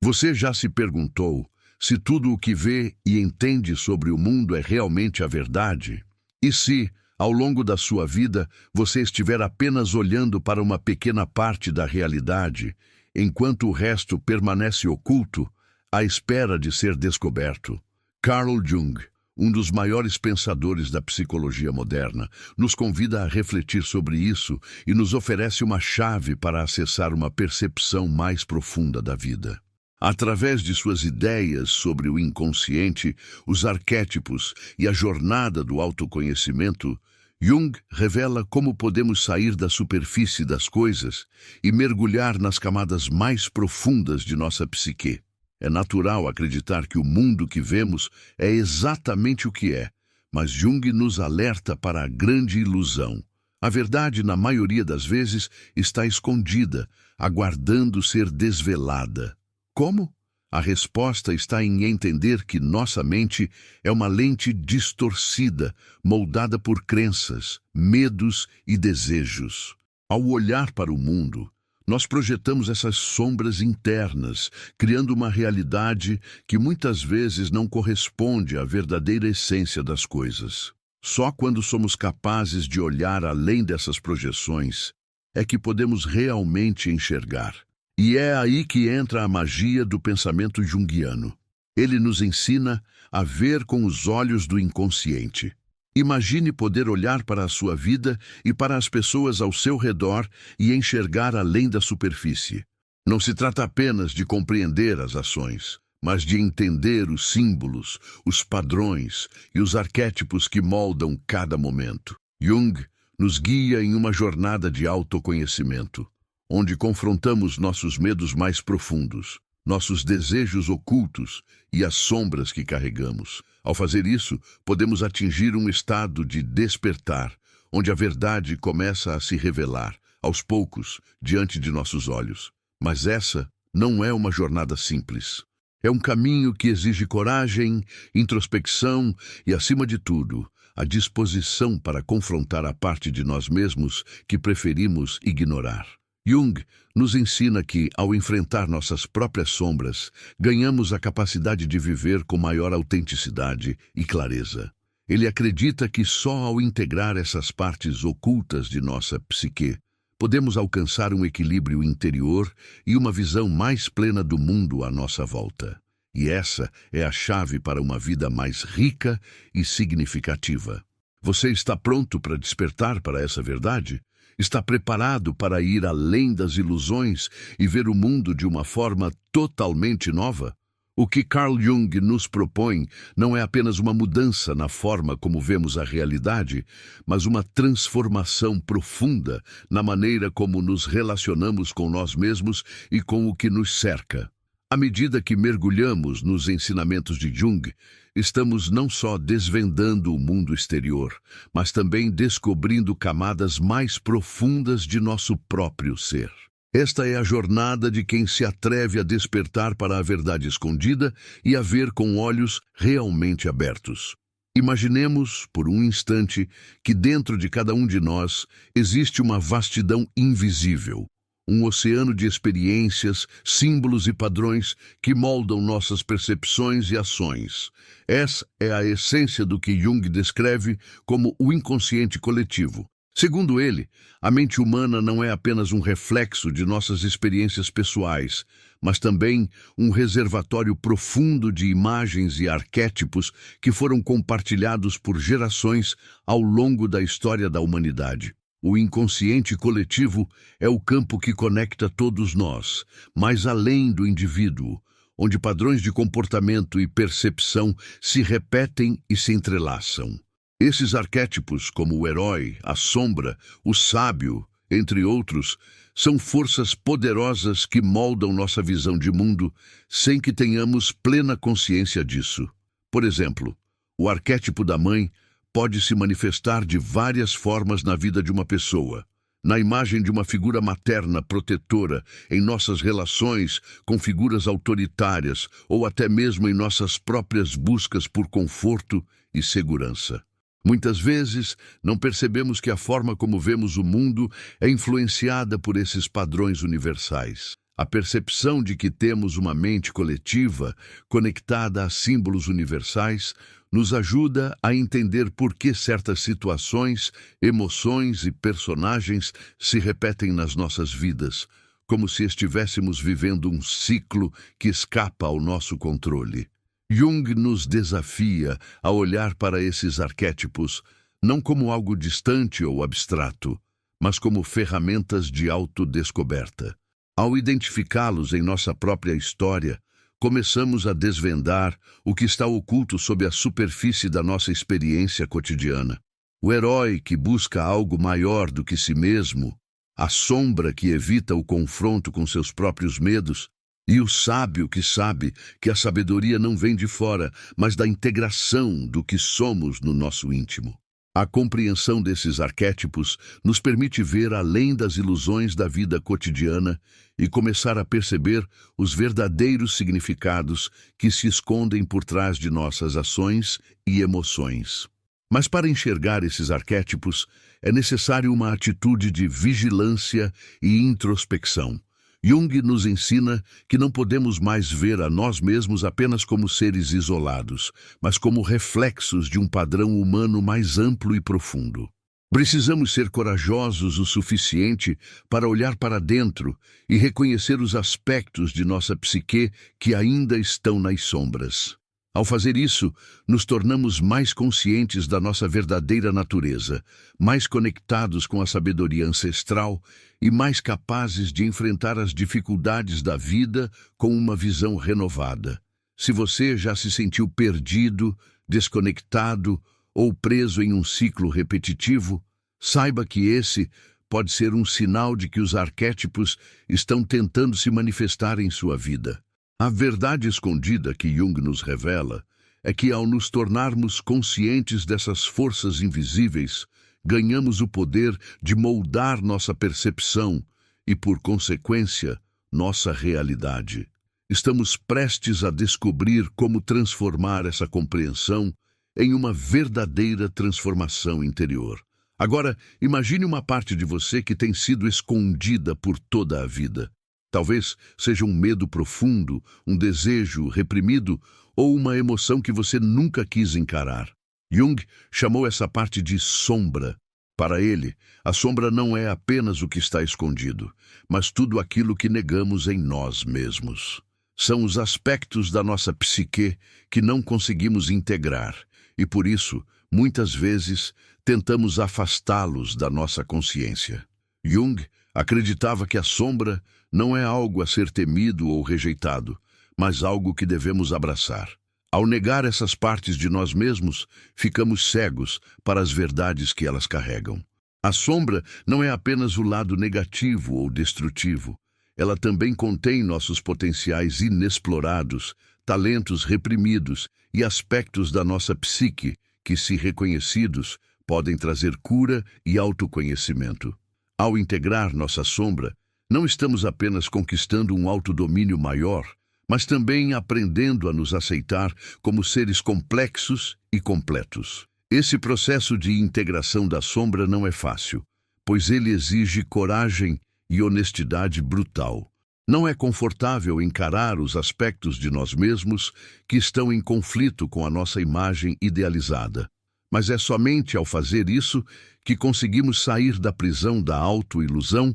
Você já se perguntou se tudo o que vê e entende sobre o mundo é realmente a verdade? E se, ao longo da sua vida, você estiver apenas olhando para uma pequena parte da realidade, enquanto o resto permanece oculto, à espera de ser descoberto? Carl Jung, um dos maiores pensadores da psicologia moderna, nos convida a refletir sobre isso e nos oferece uma chave para acessar uma percepção mais profunda da vida. Através de suas ideias sobre o inconsciente, os arquétipos e a jornada do autoconhecimento, Jung revela como podemos sair da superfície das coisas e mergulhar nas camadas mais profundas de nossa psique. É natural acreditar que o mundo que vemos é exatamente o que é, mas Jung nos alerta para a grande ilusão. A verdade, na maioria das vezes, está escondida, aguardando ser desvelada. Como? A resposta está em entender que nossa mente é uma lente distorcida, moldada por crenças, medos e desejos. Ao olhar para o mundo, nós projetamos essas sombras internas, criando uma realidade que muitas vezes não corresponde à verdadeira essência das coisas. Só quando somos capazes de olhar além dessas projeções é que podemos realmente enxergar. E é aí que entra a magia do pensamento junguiano. Ele nos ensina a ver com os olhos do inconsciente. Imagine poder olhar para a sua vida e para as pessoas ao seu redor e enxergar além da superfície. Não se trata apenas de compreender as ações, mas de entender os símbolos, os padrões e os arquétipos que moldam cada momento. Jung nos guia em uma jornada de autoconhecimento, onde confrontamos nossos medos mais profundos, nossos desejos ocultos e as sombras que carregamos. Ao fazer isso, podemos atingir um estado de despertar, onde a verdade começa a se revelar, aos poucos, diante de nossos olhos. Mas essa não é uma jornada simples. É um caminho que exige coragem, introspecção e, acima de tudo, a disposição para confrontar a parte de nós mesmos que preferimos ignorar. Jung nos ensina que, ao enfrentar nossas próprias sombras, ganhamos a capacidade de viver com maior autenticidade e clareza. Ele acredita que só ao integrar essas partes ocultas de nossa psique, podemos alcançar um equilíbrio interior e uma visão mais plena do mundo à nossa volta. E essa é a chave para uma vida mais rica e significativa. Você está pronto para despertar para essa verdade? Está preparado para ir além das ilusões e ver o mundo de uma forma totalmente nova? O que Carl Jung nos propõe não é apenas uma mudança na forma como vemos a realidade, mas uma transformação profunda na maneira como nos relacionamos com nós mesmos e com o que nos cerca. À medida que mergulhamos nos ensinamentos de Jung, estamos não só desvendando o mundo exterior, mas também descobrindo camadas mais profundas de nosso próprio ser. Esta é a jornada de quem se atreve a despertar para a verdade escondida e a ver com olhos realmente abertos. Imaginemos, por um instante, que dentro de cada um de nós existe uma vastidão invisível, um oceano de experiências, símbolos e padrões que moldam nossas percepções e ações. Essa é a essência do que Jung descreve como o inconsciente coletivo. Segundo ele, a mente humana não é apenas um reflexo de nossas experiências pessoais, mas também um reservatório profundo de imagens e arquétipos que foram compartilhados por gerações ao longo da história da humanidade. O inconsciente coletivo é o campo que conecta todos nós, mais além do indivíduo, onde padrões de comportamento e percepção se repetem e se entrelaçam. Esses arquétipos, como o herói, a sombra, o sábio, entre outros, são forças poderosas que moldam nossa visão de mundo sem que tenhamos plena consciência disso. Por exemplo, o arquétipo da mãe pode se manifestar de várias formas na vida de uma pessoa. Na imagem de uma figura materna protetora, em nossas relações com figuras autoritárias ou até mesmo em nossas próprias buscas por conforto e segurança. Muitas vezes, não percebemos que a forma como vemos o mundo é influenciada por esses padrões universais. A percepção de que temos uma mente coletiva conectada a símbolos universais nos ajuda a entender por que certas situações, emoções e personagens se repetem nas nossas vidas, como se estivéssemos vivendo um ciclo que escapa ao nosso controle. Jung nos desafia a olhar para esses arquétipos não como algo distante ou abstrato, mas como ferramentas de autodescoberta. Ao identificá-los em nossa própria história, começamos a desvendar o que está oculto sob a superfície da nossa experiência cotidiana. O herói que busca algo maior do que si mesmo, a sombra que evita o confronto com seus próprios medos, e o sábio que sabe que a sabedoria não vem de fora, mas da integração do que somos no nosso íntimo. A compreensão desses arquétipos nos permite ver além das ilusões da vida cotidiana e começar a perceber os verdadeiros significados que se escondem por trás de nossas ações e emoções. Mas para enxergar esses arquétipos, é necessário uma atitude de vigilância e introspecção. Jung nos ensina que não podemos mais ver a nós mesmos apenas como seres isolados, mas como reflexos de um padrão humano mais amplo e profundo. Precisamos ser corajosos o suficiente para olhar para dentro e reconhecer os aspectos de nossa psique que ainda estão nas sombras. Ao fazer isso, nos tornamos mais conscientes da nossa verdadeira natureza, mais conectados com a sabedoria ancestral e mais capazes de enfrentar as dificuldades da vida com uma visão renovada. Se você já se sentiu perdido, desconectado ou preso em um ciclo repetitivo, saiba que esse pode ser um sinal de que os arquétipos estão tentando se manifestar em sua vida. A verdade escondida que Jung nos revela é que, ao nos tornarmos conscientes dessas forças invisíveis, ganhamos o poder de moldar nossa percepção e, por consequência, nossa realidade. Estamos prestes a descobrir como transformar essa compreensão em uma verdadeira transformação interior. Agora, imagine uma parte de você que tem sido escondida por toda a vida. Talvez seja um medo profundo, um desejo reprimido ou uma emoção que você nunca quis encarar. Jung chamou essa parte de sombra. Para ele, a sombra não é apenas o que está escondido, mas tudo aquilo que negamos em nós mesmos. São os aspectos da nossa psique que não conseguimos integrar e, por isso, muitas vezes, tentamos afastá-los da nossa consciência. Jung acreditava que a sombra não é algo a ser temido ou rejeitado, mas algo que devemos abraçar. Ao negar essas partes de nós mesmos, ficamos cegos para as verdades que elas carregam. A sombra não é apenas o lado negativo ou destrutivo. Ela também contém nossos potenciais inexplorados, talentos reprimidos e aspectos da nossa psique que, se reconhecidos, podem trazer cura e autoconhecimento. Ao integrar nossa sombra, não estamos apenas conquistando um autodomínio maior, mas também aprendendo a nos aceitar como seres complexos e completos. Esse processo de integração da sombra não é fácil, pois ele exige coragem e honestidade brutal. Não é confortável encarar os aspectos de nós mesmos que estão em conflito com a nossa imagem idealizada. Mas é somente ao fazer isso que conseguimos sair da prisão da autoilusão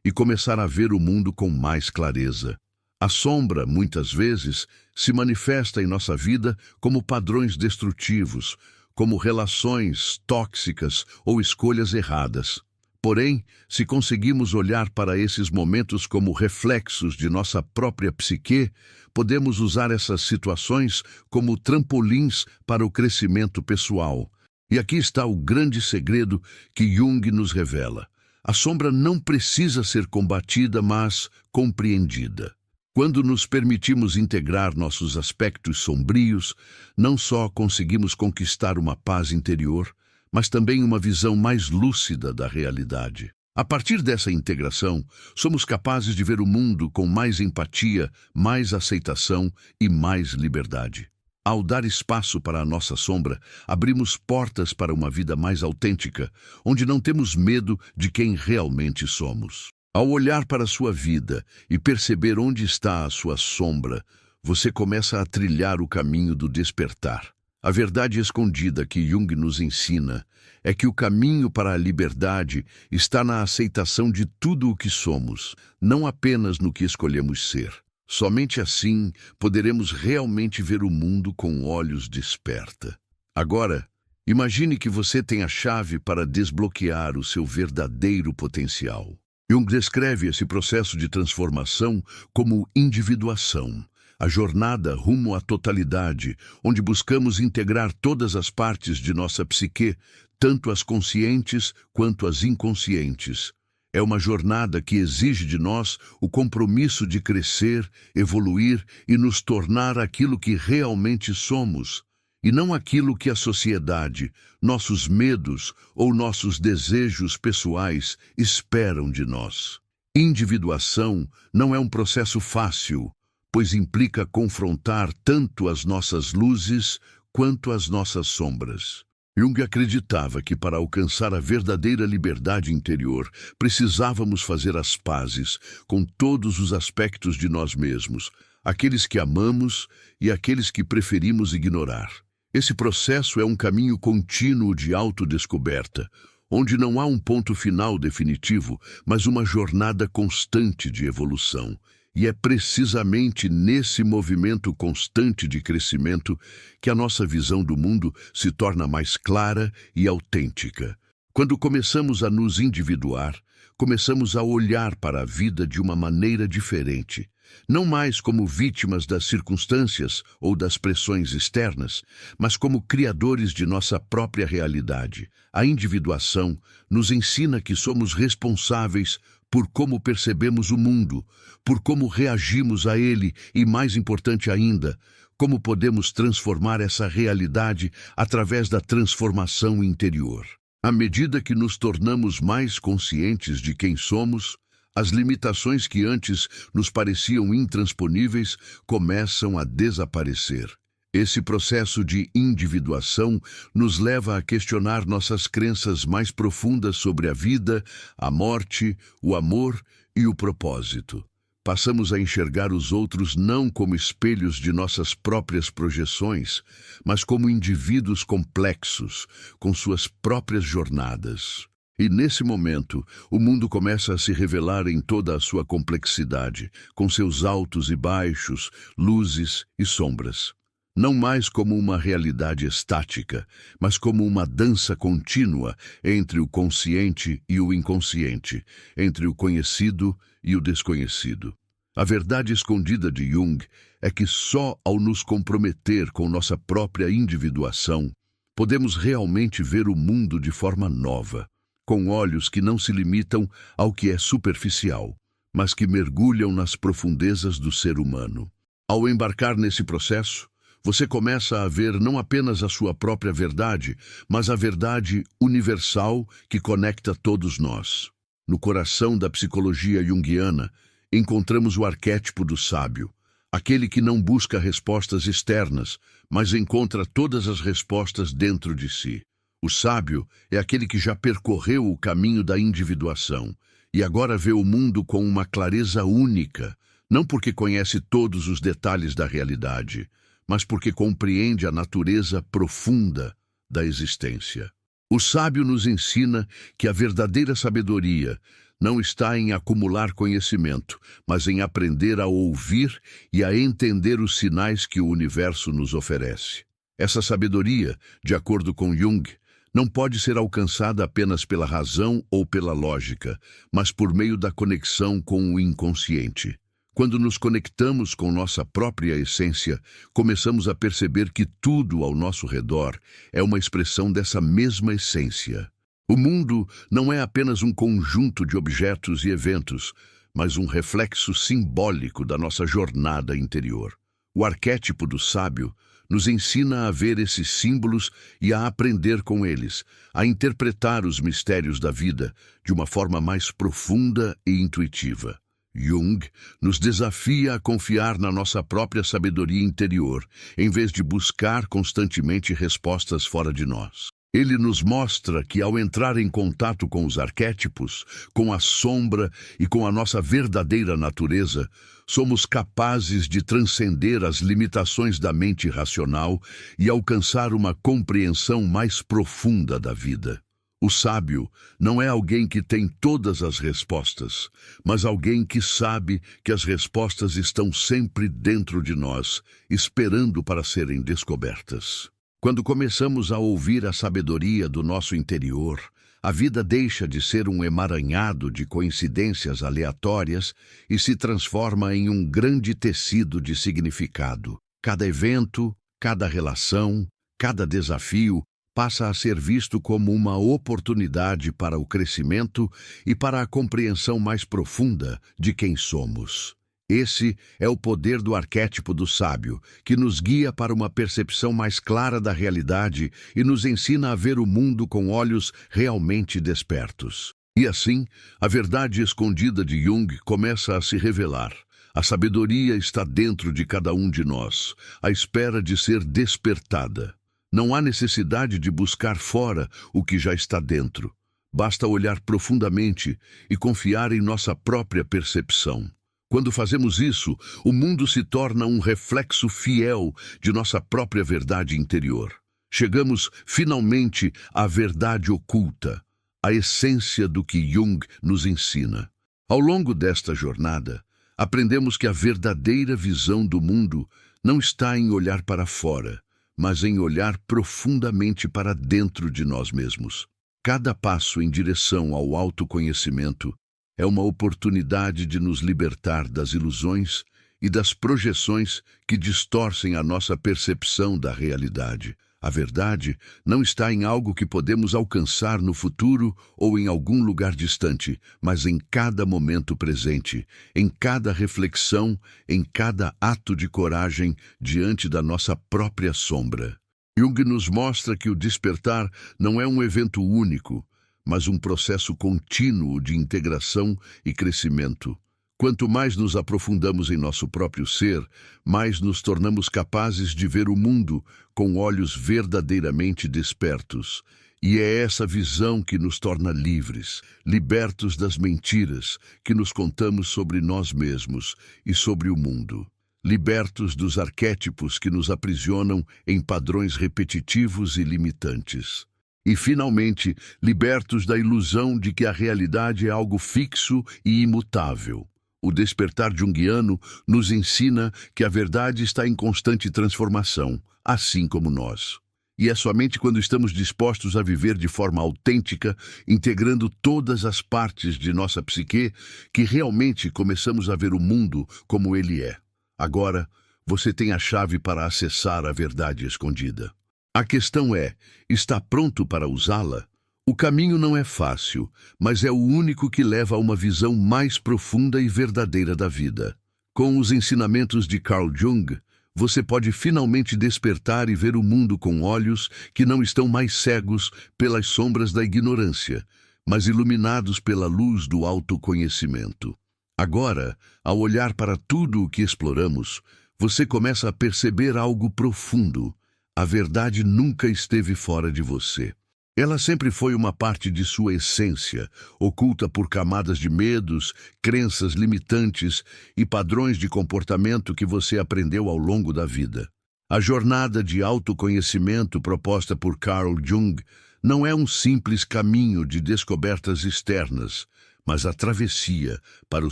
e começar a ver o mundo com mais clareza. A sombra, muitas vezes, se manifesta em nossa vida como padrões destrutivos, como relações tóxicas ou escolhas erradas. Porém, se conseguimos olhar para esses momentos como reflexos de nossa própria psique, podemos usar essas situações como trampolins para o crescimento pessoal. E aqui está o grande segredo que Jung nos revela. A sombra não precisa ser combatida, mas compreendida. Quando nos permitimos integrar nossos aspectos sombrios, não só conseguimos conquistar uma paz interior, mas também uma visão mais lúcida da realidade. A partir dessa integração, somos capazes de ver o mundo com mais empatia, mais aceitação e mais liberdade. Ao dar espaço para a nossa sombra, abrimos portas para uma vida mais autêntica, onde não temos medo de quem realmente somos. Ao olhar para a sua vida e perceber onde está a sua sombra, você começa a trilhar o caminho do despertar. A verdade escondida que Jung nos ensina é que o caminho para a liberdade está na aceitação de tudo o que somos, não apenas no que escolhemos ser. Somente assim poderemos realmente ver o mundo com olhos desperta. Agora, imagine que você tem a chave para desbloquear o seu verdadeiro potencial. Jung descreve esse processo de transformação como individuação, a jornada rumo à totalidade, onde buscamos integrar todas as partes de nossa psique, tanto as conscientes quanto as inconscientes. É uma jornada que exige de nós o compromisso de crescer, evoluir e nos tornar aquilo que realmente somos, e não aquilo que a sociedade, nossos medos ou nossos desejos pessoais esperam de nós. Individuação não é um processo fácil, pois implica confrontar tanto as nossas luzes quanto as nossas sombras. Jung acreditava que para alcançar a verdadeira liberdade interior, precisávamos fazer as pazes com todos os aspectos de nós mesmos, aqueles que amamos e aqueles que preferimos ignorar. Esse processo é um caminho contínuo de autodescoberta, onde não há um ponto final definitivo, mas uma jornada constante de evolução. E é precisamente nesse movimento constante de crescimento que a nossa visão do mundo se torna mais clara e autêntica. Quando começamos a nos individuar, começamos a olhar para a vida de uma maneira diferente. Não mais como vítimas das circunstâncias ou das pressões externas, mas como criadores de nossa própria realidade. A individuação nos ensina que somos responsáveis por como percebemos o mundo, por como reagimos a ele e, mais importante ainda, como podemos transformar essa realidade através da transformação interior. À medida que nos tornamos mais conscientes de quem somos, as limitações que antes nos pareciam intransponíveis começam a desaparecer. Esse processo de individuação nos leva a questionar nossas crenças mais profundas sobre a vida, a morte, o amor e o propósito. Passamos a enxergar os outros não como espelhos de nossas próprias projeções, mas como indivíduos complexos, com suas próprias jornadas. E nesse momento, o mundo começa a se revelar em toda a sua complexidade, com seus altos e baixos, luzes e sombras. Não mais como uma realidade estática, mas como uma dança contínua entre o consciente e o inconsciente, entre o conhecido e o desconhecido. A verdade escondida de Jung é que só ao nos comprometer com nossa própria individuação, podemos realmente ver o mundo de forma nova, com olhos que não se limitam ao que é superficial, mas que mergulham nas profundezas do ser humano. Ao embarcar nesse processo, você começa a ver não apenas a sua própria verdade, mas a verdade universal que conecta todos nós. No coração da psicologia junguiana, encontramos o arquétipo do sábio, aquele que não busca respostas externas, mas encontra todas as respostas dentro de si. O sábio é aquele que já percorreu o caminho da individuação e agora vê o mundo com uma clareza única, não porque conhece todos os detalhes da realidade, mas porque compreende a natureza profunda da existência. O sábio nos ensina que a verdadeira sabedoria não está em acumular conhecimento, mas em aprender a ouvir e a entender os sinais que o universo nos oferece. Essa sabedoria, de acordo com Jung, não pode ser alcançada apenas pela razão ou pela lógica, mas por meio da conexão com o inconsciente. Quando nos conectamos com nossa própria essência, começamos a perceber que tudo ao nosso redor é uma expressão dessa mesma essência. O mundo não é apenas um conjunto de objetos e eventos, mas um reflexo simbólico da nossa jornada interior. O arquétipo do sábio nos ensina a ver esses símbolos e a aprender com eles, a interpretar os mistérios da vida de uma forma mais profunda e intuitiva. Jung nos desafia a confiar na nossa própria sabedoria interior, em vez de buscar constantemente respostas fora de nós. Ele nos mostra que, ao entrar em contato com os arquétipos, com a sombra e com a nossa verdadeira natureza, somos capazes de transcender as limitações da mente racional e alcançar uma compreensão mais profunda da vida. O sábio não é alguém que tem todas as respostas, mas alguém que sabe que as respostas estão sempre dentro de nós, esperando para serem descobertas. Quando começamos a ouvir a sabedoria do nosso interior, a vida deixa de ser um emaranhado de coincidências aleatórias e se transforma em um grande tecido de significado. Cada evento, cada relação, cada desafio passa a ser visto como uma oportunidade para o crescimento e para a compreensão mais profunda de quem somos. Esse é o poder do arquétipo do sábio, que nos guia para uma percepção mais clara da realidade e nos ensina a ver o mundo com olhos realmente despertos. E assim, a verdade escondida de Jung começa a se revelar. A sabedoria está dentro de cada um de nós, à espera de ser despertada. Não há necessidade de buscar fora o que já está dentro. Basta olhar profundamente e confiar em nossa própria percepção. Quando fazemos isso, o mundo se torna um reflexo fiel de nossa própria verdade interior. Chegamos, finalmente, à verdade oculta, a essência do que Jung nos ensina. Ao longo desta jornada, aprendemos que a verdadeira visão do mundo não está em olhar para fora, mas em olhar profundamente para dentro de nós mesmos. Cada passo em direção ao autoconhecimento é uma oportunidade de nos libertar das ilusões e das projeções que distorcem a nossa percepção da realidade. A verdade não está em algo que podemos alcançar no futuro ou em algum lugar distante, mas em cada momento presente, em cada reflexão, em cada ato de coragem diante da nossa própria sombra. Jung nos mostra que o despertar não é um evento único, mas um processo contínuo de integração e crescimento. Quanto mais nos aprofundamos em nosso próprio ser, mais nos tornamos capazes de ver o mundo com olhos verdadeiramente despertos. E é essa visão que nos torna livres, libertos das mentiras que nos contamos sobre nós mesmos e sobre o mundo. Libertos dos arquétipos que nos aprisionam em padrões repetitivos e limitantes. E, finalmente, libertos da ilusão de que a realidade é algo fixo e imutável. O despertar junguiano nos ensina que a verdade está em constante transformação, assim como nós. E é somente quando estamos dispostos a viver de forma autêntica, integrando todas as partes de nossa psique, que realmente começamos a ver o mundo como ele é. Agora, você tem a chave para acessar a verdade escondida. A questão é, está pronto para usá-la? O caminho não é fácil, mas é o único que leva a uma visão mais profunda e verdadeira da vida. Com os ensinamentos de Carl Jung, você pode finalmente despertar e ver o mundo com olhos que não estão mais cegos pelas sombras da ignorância, mas iluminados pela luz do autoconhecimento. Agora, ao olhar para tudo o que exploramos, você começa a perceber algo profundo. A verdade nunca esteve fora de você. Ela sempre foi uma parte de sua essência, oculta por camadas de medos, crenças limitantes e padrões de comportamento que você aprendeu ao longo da vida. A jornada de autoconhecimento proposta por Carl Jung não é um simples caminho de descobertas externas, mas a travessia para o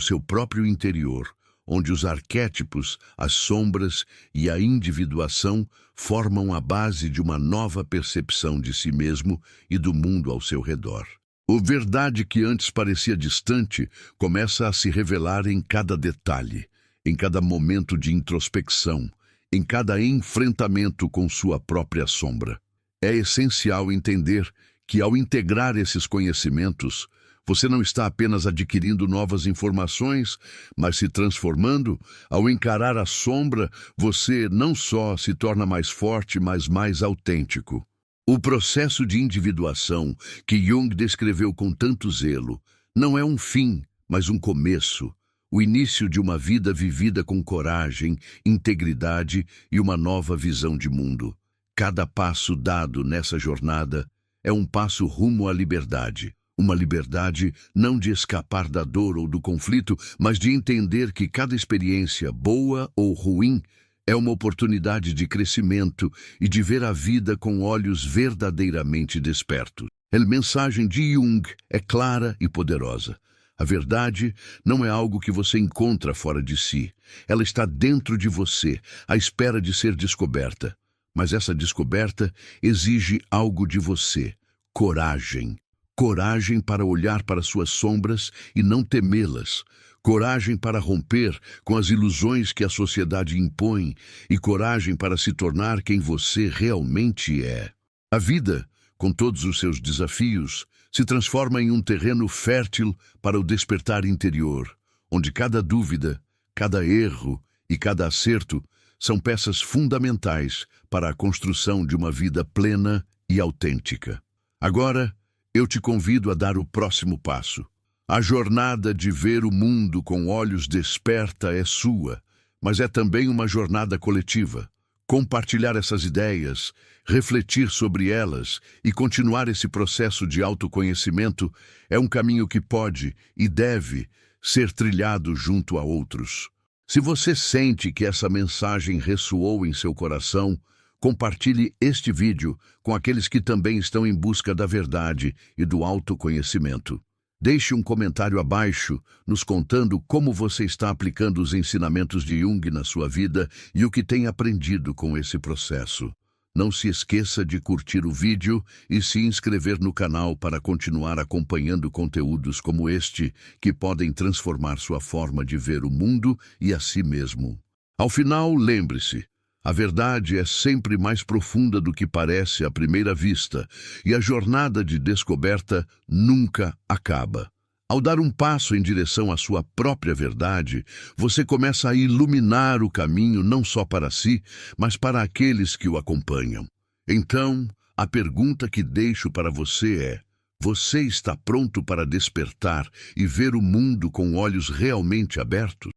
seu próprio interior, onde os arquétipos, as sombras e a individuação formam a base de uma nova percepção de si mesmo e do mundo ao seu redor. A verdade que antes parecia distante começa a se revelar em cada detalhe, em cada momento de introspecção, em cada enfrentamento com sua própria sombra. É essencial entender que, ao integrar esses conhecimentos, você não está apenas adquirindo novas informações, mas se transformando. Ao encarar a sombra, você não só se torna mais forte, mas mais autêntico. O processo de individuação que Jung descreveu com tanto zelo não é um fim, mas um começo, o início de uma vida vivida com coragem, integridade e uma nova visão de mundo. Cada passo dado nessa jornada é um passo rumo à liberdade. Uma liberdade não de escapar da dor ou do conflito, mas de entender que cada experiência, boa ou ruim, é uma oportunidade de crescimento e de ver a vida com olhos verdadeiramente despertos. A mensagem de Jung é clara e poderosa. A verdade não é algo que você encontra fora de si. Ela está dentro de você, à espera de ser descoberta. Mas essa descoberta exige algo de você: coragem. Coragem para olhar para suas sombras e não temê-las. Coragem para romper com as ilusões que a sociedade impõe e coragem para se tornar quem você realmente é. A vida, com todos os seus desafios, se transforma em um terreno fértil para o despertar interior, onde cada dúvida, cada erro e cada acerto são peças fundamentais para a construção de uma vida plena e autêntica. Agora, eu te convido a dar o próximo passo. A jornada de ver o mundo com olhos desperta é sua, mas é também uma jornada coletiva. Compartilhar essas ideias, refletir sobre elas e continuar esse processo de autoconhecimento é um caminho que pode e deve ser trilhado junto a outros. Se você sente que essa mensagem ressoou em seu coração, compartilhe este vídeo com aqueles que também estão em busca da verdade e do autoconhecimento. Deixe um comentário abaixo, nos contando como você está aplicando os ensinamentos de Jung na sua vida e o que tem aprendido com esse processo. Não se esqueça de curtir o vídeo e se inscrever no canal para continuar acompanhando conteúdos como este, que podem transformar sua forma de ver o mundo e a si mesmo. Ao final, lembre-se: a verdade é sempre mais profunda do que parece à primeira vista, e a jornada de descoberta nunca acaba. Ao dar um passo em direção à sua própria verdade, você começa a iluminar o caminho não só para si, mas para aqueles que o acompanham. Então, a pergunta que deixo para você é: você está pronto para despertar e ver o mundo com olhos realmente abertos?